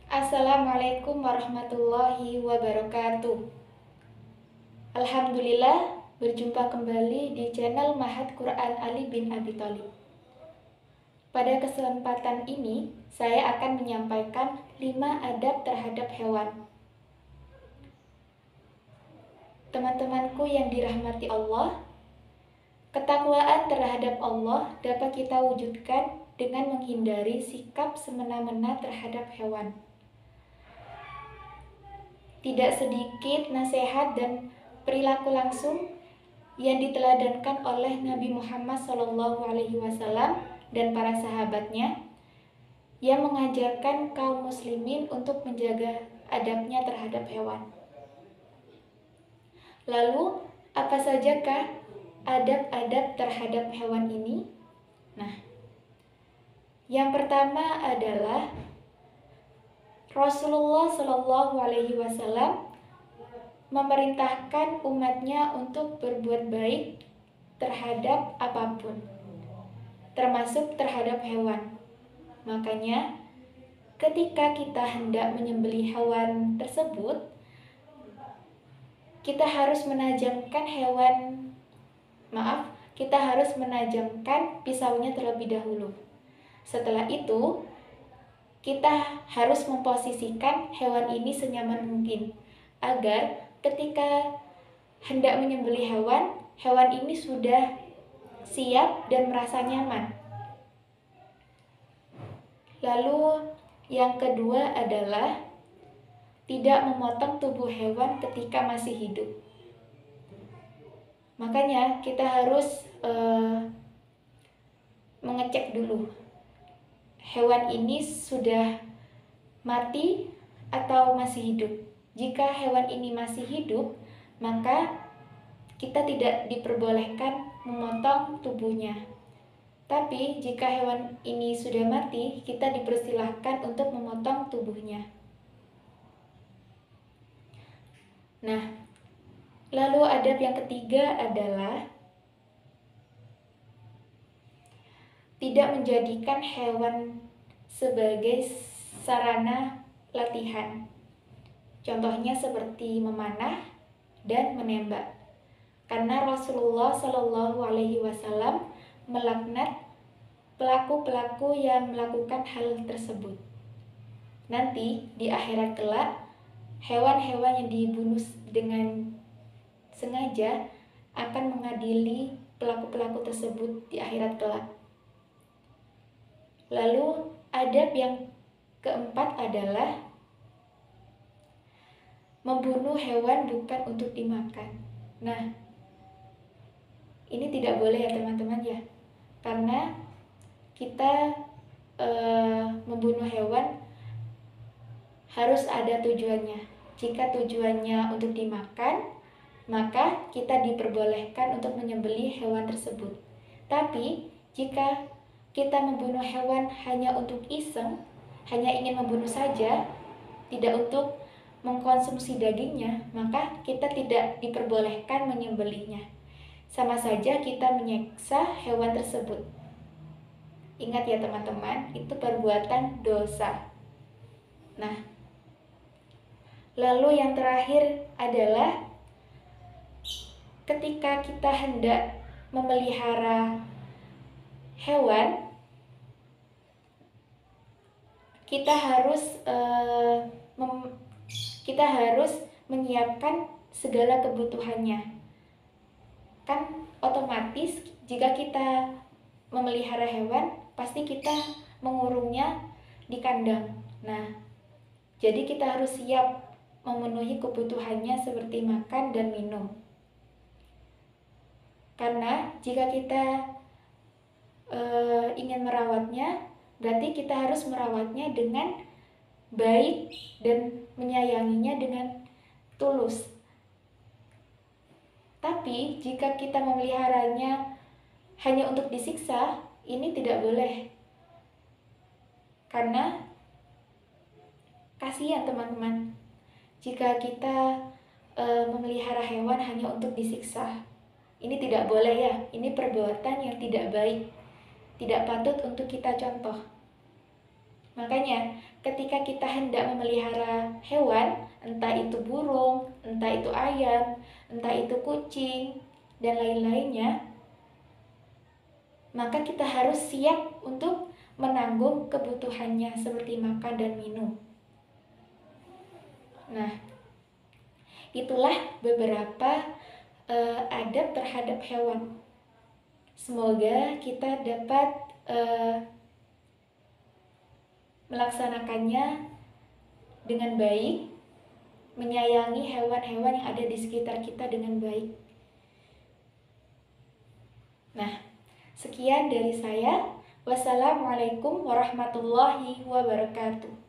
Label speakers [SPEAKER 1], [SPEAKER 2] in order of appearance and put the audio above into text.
[SPEAKER 1] Assalamualaikum warahmatullahi wabarakatuh. Alhamdulillah, berjumpa kembali di channel Mahat Quran Ali bin Abi Thalib. Pada kesempatan ini, saya akan menyampaikan 5 adab terhadap hewan. Teman-temanku yang dirahmati Allah, ketakwaan terhadap Allah dapat kita wujudkan dengan menghindari sikap semena-mena terhadap hewan. Tidak sedikit nasihat dan perilaku langsung yang diteladankan oleh Nabi Muhammad SAW dan para sahabatnya yang mengajarkan kaum muslimin untuk menjaga adabnya terhadap hewan. Lalu, apa sajakah adab-adab terhadap hewan ini? Nah, yang pertama adalah Rasulullah SAW memerintahkan umatnya untuk berbuat baik terhadap apapun, termasuk terhadap hewan. Makanya, ketika kita hendak menyembelih hewan tersebut, kita harus menajamkan pisaunya terlebih dahulu. Setelah itu, kita harus memposisikan hewan ini senyaman mungkin agar ketika hendak menyembelih hewan ini sudah siap dan merasa nyaman. Lalu yang kedua adalah tidak memotong tubuh hewan ketika masih hidup. Makanya kita harus mengecek dulu hewan ini sudah mati atau masih hidup. Jika hewan ini masih hidup, maka kita tidak diperbolehkan memotong tubuhnya. Tapi jika hewan ini sudah mati, kita dipersilahkan untuk memotong tubuhnya. Nah, lalu adab yang ketiga adalah tidak menjadikan hewan sebagai sarana latihan. Contohnya seperti memanah dan menembak. Karena Rasulullah SAW melaknat pelaku-pelaku yang melakukan hal tersebut. Nanti di akhirat kelak, hewan-hewan yang dibunuh dengan sengaja akan mengadili pelaku-pelaku tersebut di akhirat kelak. Lalu adab yang keempat adalah membunuh hewan bukan untuk dimakan. Nah, ini tidak boleh ya teman-teman ya, karena kita membunuh hewan harus ada tujuannya. Jika tujuannya untuk dimakan, maka kita diperbolehkan untuk menyembelih hewan tersebut. Tapi jika kita membunuh hewan hanya untuk iseng, hanya ingin membunuh saja, tidak untuk mengkonsumsi dagingnya, maka kita tidak diperbolehkan menyembelihnya. Sama saja kita menyiksa hewan tersebut. Ingat ya teman-teman, itu perbuatan dosa. Nah, lalu yang terakhir adalah ketika kita hendak memelihara hewan, kita harus menyiapkan segala kebutuhannya. Kan otomatis jika kita memelihara hewan, pasti kita mengurungnya di kandang. Nah, jadi kita harus siap memenuhi kebutuhannya seperti makan dan minum. Karena jika kita ingin merawatnya, berarti kita harus merawatnya dengan baik dan menyayanginya dengan tulus. Tapi jika kita memeliharanya hanya untuk disiksa, ini tidak boleh. Karena kasihan teman-teman, jika kita memelihara hewan hanya untuk disiksa. Ini tidak boleh ya, ini perbuatan yang tidak baik, tidak patut untuk kita contoh. Makanya ketika kita hendak memelihara hewan, entah itu burung, entah itu ayam, entah itu kucing, dan lain-lainnya, maka kita harus siap untuk menanggung kebutuhannya seperti makan dan minum. Nah, itulah beberapa adab terhadap hewan. Semoga kita dapat melaksanakannya dengan baik, menyayangi hewan-hewan yang ada di sekitar kita dengan baik. Nah, sekian dari saya. Wassalamualaikum warahmatullahi wabarakatuh.